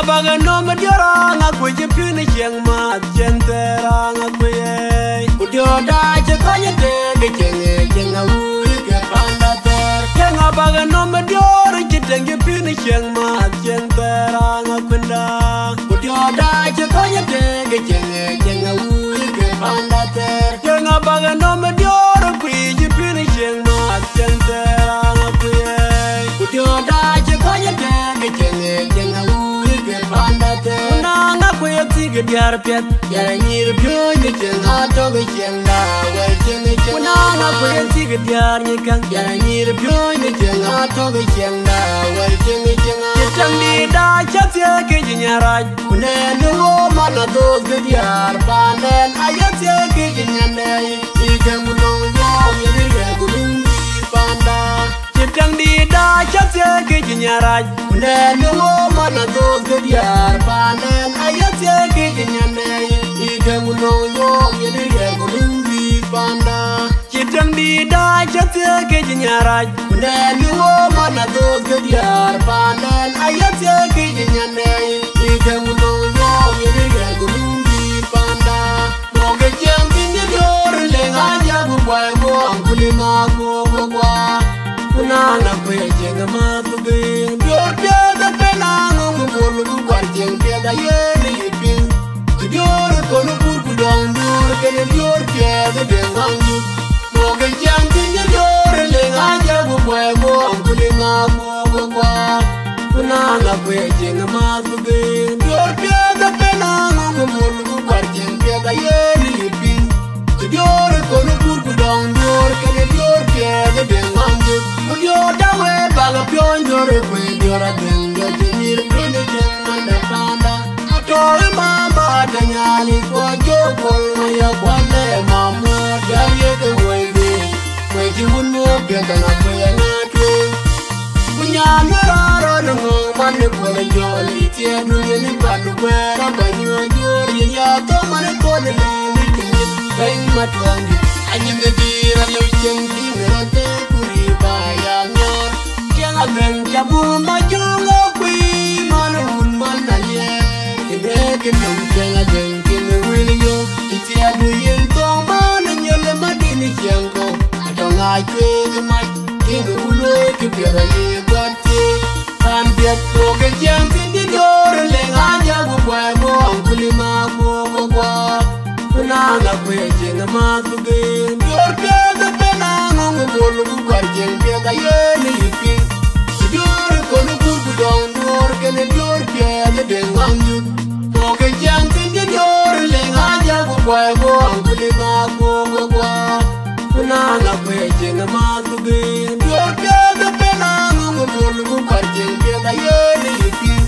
Baga no Madiora, which you finish young mat, Gentera, Udio Daja, King, a wood, get found that there. Kanga Baga no Madiora, you finish young mat, Gentera, Udio Daja, King, a wood, get found that there. Kanga Baga no Madiora, which you finish young mat, Gentera, Udio Daja, King, a wood. Nanga kwe tiga diar pet yara nyir pyo ni chenga to be chenga wai chenga chenga nanga kwe tiga diar ni kan yara nyir pyo ni chenga to be chenga wai chenga chenga chang di da chatye ke jinyara kune no mana do diar panen ayatye ke jinyane ikam no yo yiri ke gulung panda chang di da chatye ke jinyara kune no mana do diar panen ayatye ke jinyane ikam no yo yiri ke gulung panda chang di da chatye ke jinyara kune no mana do diar panen ayatye ke jinyane ikam no yo yiri ke gulung panda mo ke jam bin yor le ngaya bu bwa bo kulima go go na kwe jenga ma bu ge yor pya da pena ngo bolu bu kwar jeng pya da ye ni pin yor ko no bu ku dong dur ke yor pya da de ngang mo ge jam bin yor le ngaya bu bwa bo kulima go go na kwe jenga ma bu ge yor pya da pena ngo bolu bu kwar jeng pya da ye ni pin yor ko no bu ku dong dur ke yor pya da de ngang yo dawe baga pyonjore kwe diora denga jinir pene jenda panda to mama danyali ko jokol maya kwale mama daye ke webe kwe jiwuno benda na kwe na twe kunya nara no mane ko le joli tie nu ni padu kwe ra banyo jori ya to mane ko le ni kinyi kai matwangi anyime dira lo chengi ne Agen jabu majungo kui manun manaye Kide kinum jenga jengkin wilio Iti adu yin tong mananyole madini jengo Adong ajwe gemaj Kinu ulo kipira ye gwati Kan biat poke jengkin di yor Leng aja bubwa mo angkuli mako kwa Kunanga kwe jenga matuge Yor pyaga penang Ongo bolu bukwar jeng pyaga ye ni yipin Kono kurgu dong dur kene dur kene deng angyut Moke jang pinje dur leng aja ku kway ko ang kulima ko kwa Kunana kwe jenga matu gen dur kene penang ang bolu ku karjeng kene yene yipin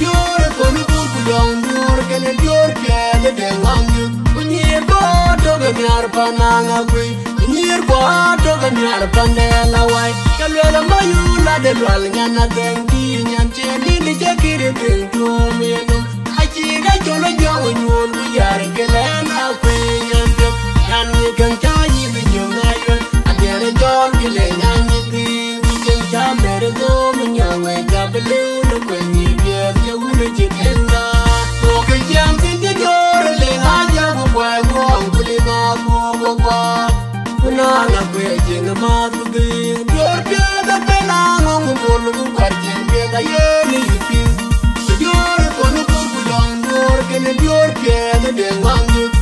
Dur kono kurgu dong dur kene dur kene deng angyut Kunyir ko toge nyar panang akwe Nyir ko toge nyar pandela way Kalwela mayu la de lwal nyana dengi nyanche nini jakiri bintu minu Achi ga cholo jawo nyulu yari kelen akwe nyante Yanyi keng chayi binyo ngayon Adere jol gile nyanyi ting Wijen chamere go mnyawe jabelu na kwenye bier ya ule jitenda Moke jam binti jore le haja bubwa go angkuli mako kwa Kunana kwe jenga matu gen Yor pyaga penang ongo bolu ku karjeng pyaga yene yipin Yor kono kurgu dong dur kene yor pyaga deng angyut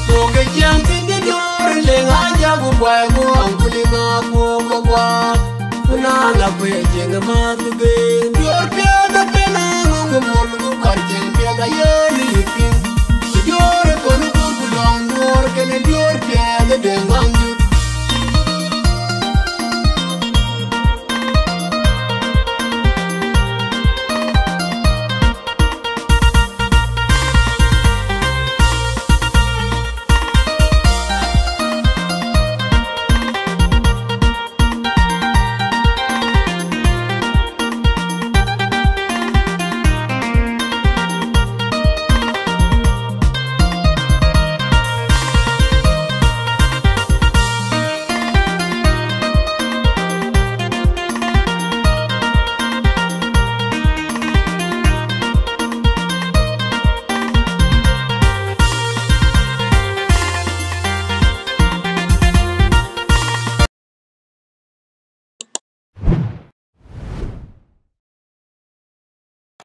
Moke jang pinje yor leng aja bubwa go angkuli mako kwa Kunana kwe jenga matu gen